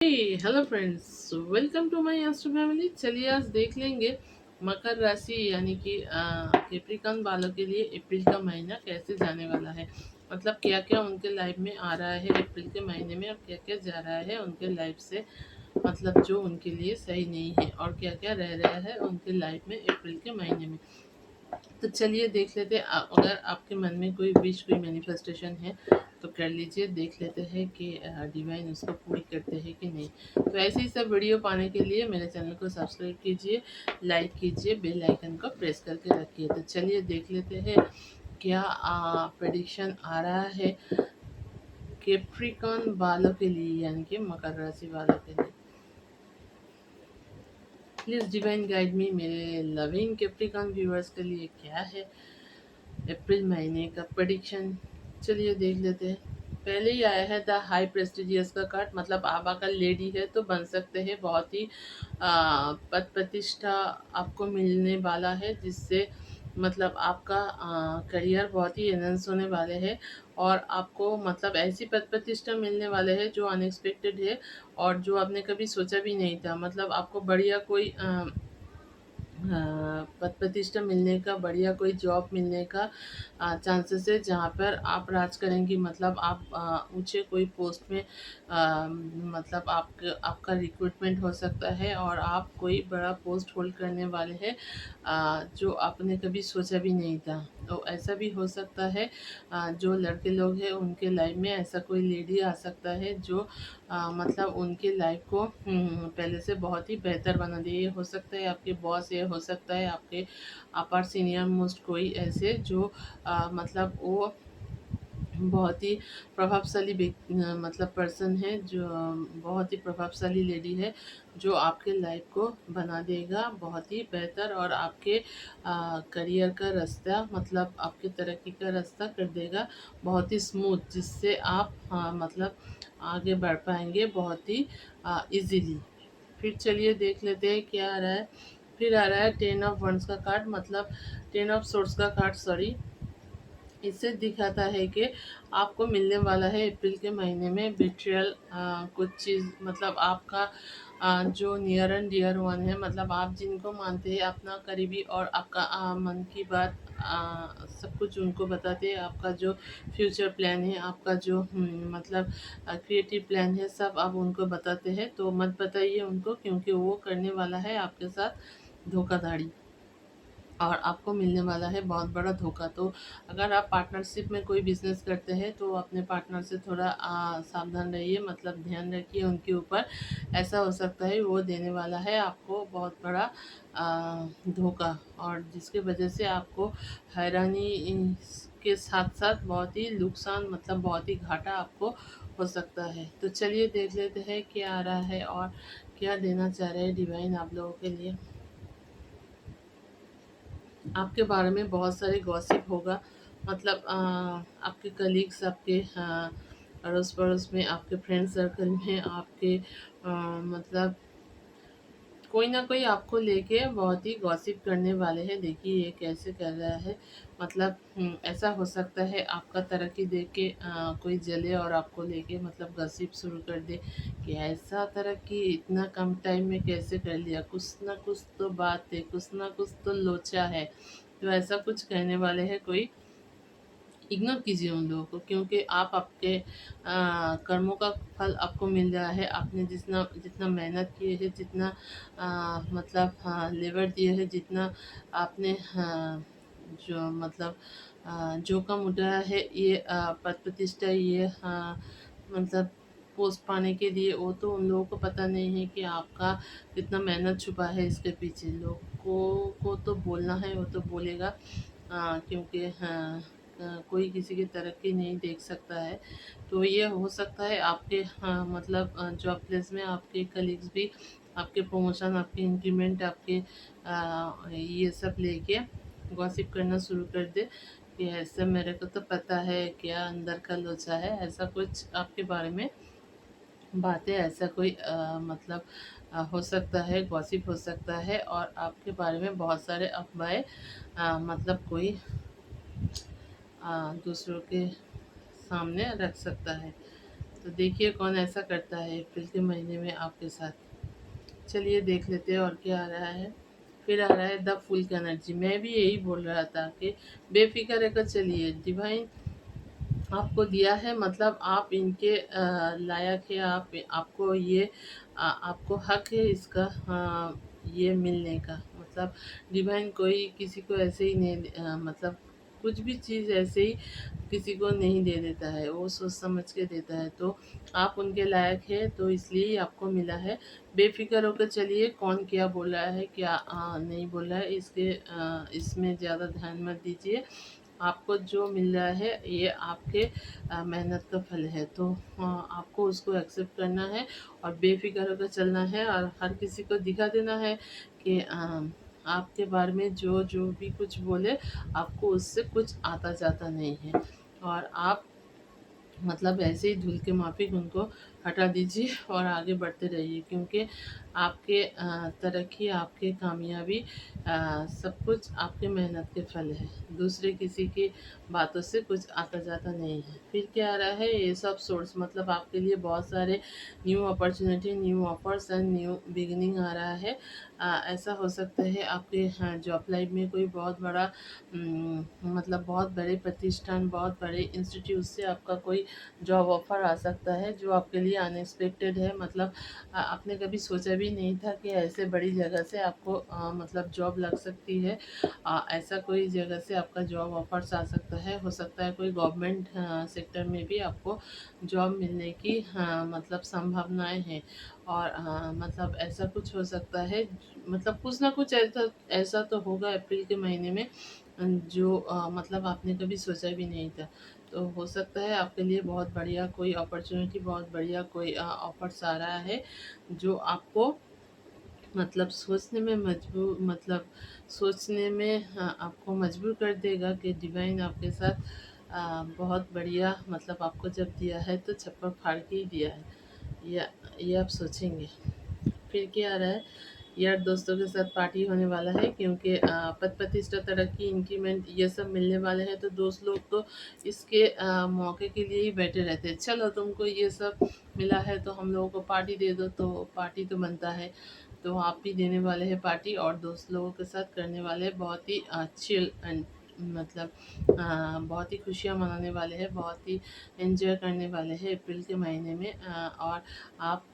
Hello friends, welcome to my astro family. चलिए आज देख लेंगे मकर राशि यानी कि कैप्रिकॉर्न वालों के लिए अप्रैल का महीना कैसे जाने वाला है। मतलब क्या क्या उनके लाइफ में आ रहा है अप्रैल के महीने में और क्या क्या जा रहा है उनके लाइफ से, मतलब जो उनके लिए सही नहीं है और क्या क्या रह रहा है उनके लाइफ में अप्रैल के महीने में। तो चलिए देख लेते हैं। अगर आपके मन में कोई विश कोई मैनिफेस्टेशन है तो कर लीजिए। देख लेते हैं कि डिवाइन उसको पूरी करते हैं कि नहीं। तो ऐसे ही सब वीडियो पाने के लिए मेरे चैनल को सब्सक्राइब कीजिए, लाइक कीजिए, बेल आइकन को प्रेस करके रखिए। तो चलिए देख लेते हैं क्या प्रेडिक्शन आ रहा है कैप्रिकॉर्न वालों के लिए यानी कि मकर राशि वालों के लिए। प्लीज़ डिवाइन गाइड मी, मेरे लविंग कैप्रिकॉर्न व्यूअर्स के लिए क्या है अप्रैल महीने का प्रेडिक्शन। चलिए देख लेते हैं। पहले ही आया है द हाई प्रेस्टिजियस का कार्ड, मतलब आप अगर लेडी है तो बन सकते हैं। बहुत ही पद प्रतिष्ठा आपको मिलने वाला है, जिससे मतलब आपका करियर बहुत ही एनहेंस होने वाले हैं। और आपको मतलब ऐसी पद प्रतिष्ठा मिलने वाले हैं जो अनएक्सपेक्टेड है और जो आपने कभी सोचा भी नहीं था। मतलब आपको बढ़िया कोई पद प्रतिष्ठा मिलने का, बढ़िया कोई जॉब मिलने का चांसेस है, जहाँ पर आप राज करेंगी। मतलब आप ऊंचे कोई पोस्ट में मतलब आपका रिक्रूटमेंट हो सकता है और आप कोई बड़ा पोस्ट होल्ड करने वाले हैं जो आपने कभी सोचा भी नहीं था। तो ऐसा भी हो सकता है जो लड़के लोग हैं उनके लाइफ में ऐसा कोई लेडी आ सकता है जो मतलब उनके लाइफ को पहले से बहुत ही बेहतर बना दे। ये हो सकता है आपके बॉस, ये हो सकता है आपके अपर सीनियर मोस्ट कोई ऐसे जो मतलब वो बहुत ही प्रभावशाली मतलब पर्सन है, जो बहुत ही प्रभावशाली लेडी है जो आपके लाइफ को बना देगा बहुत ही बेहतर और आपके करियर का रास्ता, मतलब आपके तरक्की का रास्ता कर देगा बहुत ही स्मूथ, जिससे आप मतलब आगे बढ़ पाएंगे बहुत ही इजीली। फिर चलिए देख लेते हैं क्या आ रहा है। फिर आ रहा है टेन ऑफ वंस का कार्ड, मतलब टेन ऑफ सोर्ट्स का कार्ड, सॉरी। इससे दिखाता है कि आपको मिलने वाला है अप्रैल के महीने में बिट्रियल कुछ चीज़, मतलब आपका जो नियर एंड डियर वन है, मतलब आप जिनको मानते हैं अपना करीबी और आपका मन की बात सब कुछ उनको बताते हैं। आपका जो फ्यूचर प्लान है, आपका जो मतलब क्रिएटिव प्लान है, सब आप उनको बताते हैं। तो मत बताइए उनको, क्योंकि वो करने वाला है आपके साथ धोखाधड़ी और आपको मिलने वाला है बहुत बड़ा धोखा। तो अगर आप पार्टनरशिप में कोई बिजनेस करते हैं तो अपने पार्टनर से थोड़ा सावधान रहिए, मतलब ध्यान रखिए उनके ऊपर। ऐसा हो सकता है वो देने वाला है आपको बहुत बड़ा धोखा, और जिसकी वजह से आपको हैरानी के साथ साथ बहुत ही नुकसान, मतलब बहुत ही घाटा आपको हो सकता है। तो चलिए देख लेते हैं क्या आ रहा है और क्या देना चाह रहे हैं डिवाइन आप लोगों के लिए। आपके बारे में बहुत सारे गॉसिप होगा, मतलब आपके कलीग्स, आपके अड़ोस पड़ोस में, आपके फ्रेंड सर्कल में, आपके मतलब कोई ना कोई आपको लेके बहुत ही गॉसिप करने वाले हैं। देखिए ये कैसे कर रहा है, मतलब ऐसा हो सकता है आपका तरक्की देख के कोई जले और आपको लेके मतलब गॉसिप शुरू कर दे कि ऐसा तरक्की इतना कम टाइम में कैसे कर लिया, कुछ ना कुछ तो बात है, कुछ ना कुछ तो लोचा है। तो ऐसा कुछ कहने वाले हैं कोई। इग्नोर कीजिए उन लोगों को, क्योंकि आप आपके कर्मों का फल आपको मिल रहा है। आपने जितना जितना मेहनत किए है, जितना मतलब लेबर दिए है, जितना आपने जो मतलब जोखम उठाया है, ये पद प्रतिष्ठा, ये मतलब पोस्ट पाने के लिए, वो तो उन लोगों को पता नहीं है कि आपका कितना मेहनत छुपा है इसके पीछे। लोगों को तो बोलना है, वो तो बोलेगा क्योंकि कोई किसी की तरक्की नहीं देख सकता है। तो ये हो सकता है आपके मतलब जॉब प्लेस में आपके कलीग्स भी आपके प्रमोशन, आपके इंक्रीमेंट, आपके ये सब लेके गॉसिप करना शुरू कर दे कि ऐसा मेरे को तो पता है क्या अंदर का लोचा है। ऐसा कुछ आपके बारे में बातें, ऐसा कोई मतलब हो सकता है, गॉसिप हो सकता है और आपके बारे में बहुत सारे अफवाहें मतलब कोई दूसरों के सामने रख सकता है। तो देखिए कौन ऐसा करता है अप्रैल के महीने में आपके साथ। चलिए देख लेते हैं और क्या आ रहा है। फिर आ रहा है द फुल का एनर्जी। मैं भी यही बोल रहा था कि बेफिक्र रहकर चलिए, डिवाइन आपको दिया है, मतलब आप इनके लायक है, आपको ये आपको हक है इसका, ये मिलने का। मतलब डिवाइन कोई किसी को ऐसे ही नहीं मतलब कुछ भी चीज़ ऐसे ही किसी को नहीं दे देता है, वो सोच समझ के देता है। तो आप उनके लायक है, तो इसलिए ही आपको मिला है। बेफिक्र होकर चलिए, कौन क्या बोल रहा है क्या नहीं बोल रहा है, इसमें ज़्यादा ध्यान मत दीजिए। आपको जो मिल रहा है ये आपके मेहनत का फल है, तो आपको उसको एक्सेप्ट करना है और बेफिक्र होकर चलना है, और हर किसी को दिखा देना है कि आपके बारे में जो जो भी कुछ बोले, आपको उससे कुछ आता जाता नहीं है। और आप मतलब ऐसे ही धुल के माफिक उनको हटा दीजिए और आगे बढ़ते रहिए, क्योंकि आपके तरक्की, आपके कामयाबी, सब कुछ आपके मेहनत के फल है। दूसरे किसी की बातों से कुछ आता जाता नहीं है। फिर क्या आ रहा है, ये सब सोर्स मतलब आपके लिए बहुत सारे new opportunity, new offers and new beginning आ रहा है। ऐसा हो सकता है आपके जॉब लाइफ में कोई बहुत बड़ा मतलब बहुत बड़े प्रतिष्ठान, बहुत बड़े इंस्टीट्यूट से आपका कोई जॉब ऑफ़र आ सकता है, जो आपके लिए अनएक्सपेक्टेड है। मतलब आपने कभी सोचा भी नहीं था कि ऐसे बड़ी जगह से आपको मतलब जॉब लग सकती है। ऐसा कोई जगह से आपका जॉब ऑफ़र्स आ सकता है। हो सकता है कोई गवर्नमेंट सेक्टर में भी आपको जॉब मिलने की मतलब संभावनाएँ हैं। और मतलब ऐसा कुछ हो सकता है, मतलब कुछ ना कुछ ऐसा ऐसा तो होगा अप्रैल के महीने में, जो मतलब आपने कभी सोचा भी नहीं था। तो हो सकता है आपके लिए बहुत बढ़िया कोई अपॉर्चुनिटी, बहुत बढ़िया कोई ऑफर्स आ रहा है, जो आपको मतलब सोचने में मजबूर, मतलब सोचने में आपको मजबूर कर देगा कि डिवाइन आपके साथ बहुत बढ़िया, मतलब आपको जब दिया है तो छप्पर फाड़ के ही दिया है, या ये आप सोचेंगे। फिर क्या आ रहा है, यार दोस्तों के साथ पार्टी होने वाला है, क्योंकि पद प्रतिष्ठा, तरक्की, इंक्रीमेंट ये सब मिलने वाले हैं। तो दोस्त लोग तो इसके मौके के लिए ही बैठे रहते हैं, चलो तुमको ये सब मिला है तो हम लोगों को पार्टी दे दो, तो पार्टी तो बनता है। तो आप भी देने वाले हैं पार्टी, और दोस्त लोगों के साथ करने वाले हैं बहुत ही चिल एंड मतलब बहुत ही खुशियाँ मनाने वाले हैं, बहुत ही एंजॉय करने वाले हैं अप्रैल के महीने में। और आप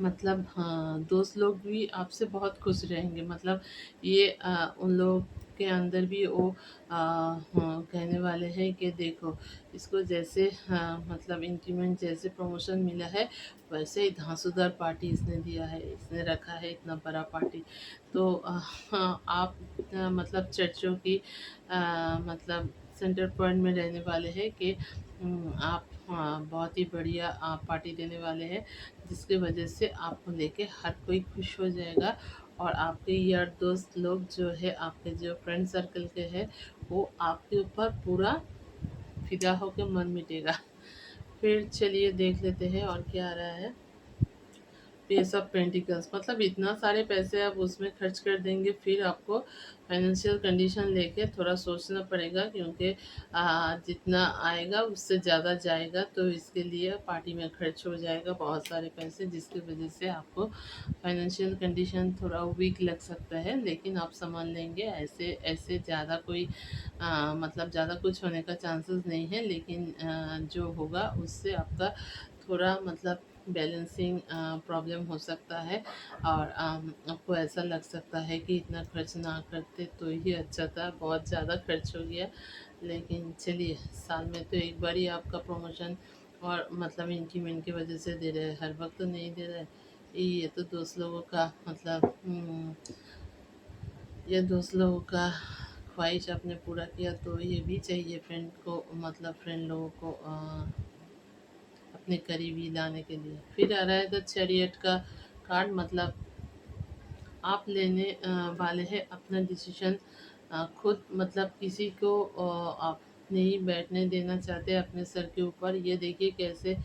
मतलब हाँ, दोस्त लोग भी आपसे बहुत खुश रहेंगे। मतलब ये उन लोगों के अंदर भी वो हाँ, कहने वाले हैं कि देखो इसको जैसे मतलब इंक्रीमेंट, जैसे प्रमोशन मिला है, वैसे ही धांसूदार पार्टी इसने दिया है, इसने रखा है इतना बड़ा पार्टी। तो हाँ, आप मतलब चर्चों की मतलब सेंटर पॉइंट में रहने वाले हैं कि आप हाँ, बहुत ही बढ़िया आप पार्टी देने वाले हैं, जिसकी वजह से आपको लेके हर कोई खुश हो जाएगा। और आपके यार दोस्त लोग जो है, आपके जो फ्रेंड सर्कल के हैं, वो आपके ऊपर पूरा फिदा होकर मन मिटेगा। फिर चलिए देख लेते हैं और क्या आ रहा है। पेस ऑफ पेंटिकल्स मतलब इतना सारे पैसे आप उसमें खर्च कर देंगे, फिर आपको फाइनेंशियल कंडीशन लेके थोड़ा सोचना पड़ेगा, क्योंकि जितना आएगा उससे ज़्यादा जाएगा, तो इसके लिए पार्टी में खर्च हो जाएगा बहुत सारे पैसे, जिसकी वजह से आपको फाइनेंशियल कंडीशन थोड़ा वीक लग सकता है। लेकिन आप संभाल लेंगे, ऐसे ऐसे ज़्यादा कोई मतलब ज़्यादा कुछ होने का चांसेस नहीं है, लेकिन जो होगा उससे आपका थोड़ा मतलब बैलेंसिंग प्रॉब्लम हो सकता है। और आपको ऐसा लग सकता है कि इतना खर्च ना करते तो ही अच्छा था, बहुत ज़्यादा खर्च हो गया। लेकिन चलिए, साल में तो एक बार ही आपका प्रमोशन और मतलब इंक्रीमेंट की वजह से दे रहे हैं, हर वक्त तो नहीं दे रहे हैं। ये तो दोस्त लोगों का मतलब ये दोस्त लोगों का ख्वाहिश आपने पूरा किया, तो ये भी चाहिए फ्रेंड को, मतलब फ्रेंड लोगों को अपने करीबी लाने के लिए। फिर आ रहा है द चैरियट का कार्ड, मतलब आप लेने वाले हैं अपना डिसीजन खुद, मतलब किसी को आप नहीं बैठने देना चाहते अपने सर के ऊपर। ये देखिए कैसे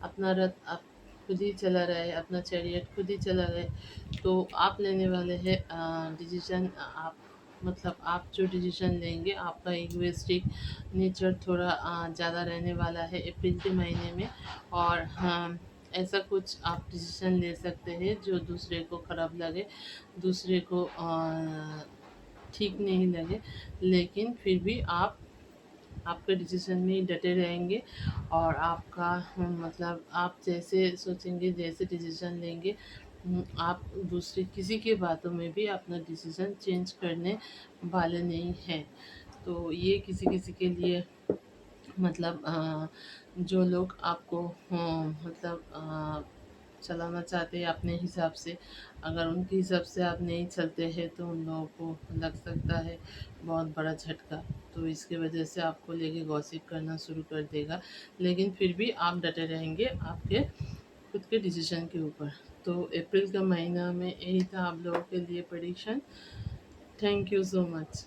अपना रथ आप खुद ही चला रहे, अपना चैरियट खुद ही चला रहे। तो आप लेने वाले हैं डिसीजन, आप मतलब आप जो डिसीजन लेंगे, आपका इगोइस्टिक नेचर थोड़ा ज़्यादा रहने वाला है अप्रैल के महीने में। और हाँ, ऐसा कुछ आप डिसीजन ले सकते हैं जो दूसरे को ख़राब लगे, दूसरे को ठीक नहीं लगे, लेकिन फिर भी आप आपके डिसीजन में ही डटे रहेंगे। और आपका मतलब आप जैसे सोचेंगे, जैसे डिसीजन लेंगे, आप दूसरे किसी की बातों में भी अपना डिसीजन चेंज करने वाले नहीं हैं। तो ये किसी किसी के लिए मतलब जो लोग आपको मतलब चलाना चाहते हैं अपने हिसाब से, अगर उनके हिसाब से आप नहीं चलते हैं तो उन लोगों को लग सकता है बहुत बड़ा झटका। तो इसकी वजह से आपको लेके गॉसिप करना शुरू कर देगा, लेकिन फिर भी आप डटे रहेंगे आपके खुद के डिसीजन के ऊपर। तो अप्रैल का महीना में यही था आप लोगों के लिए prediction. Thank you so much.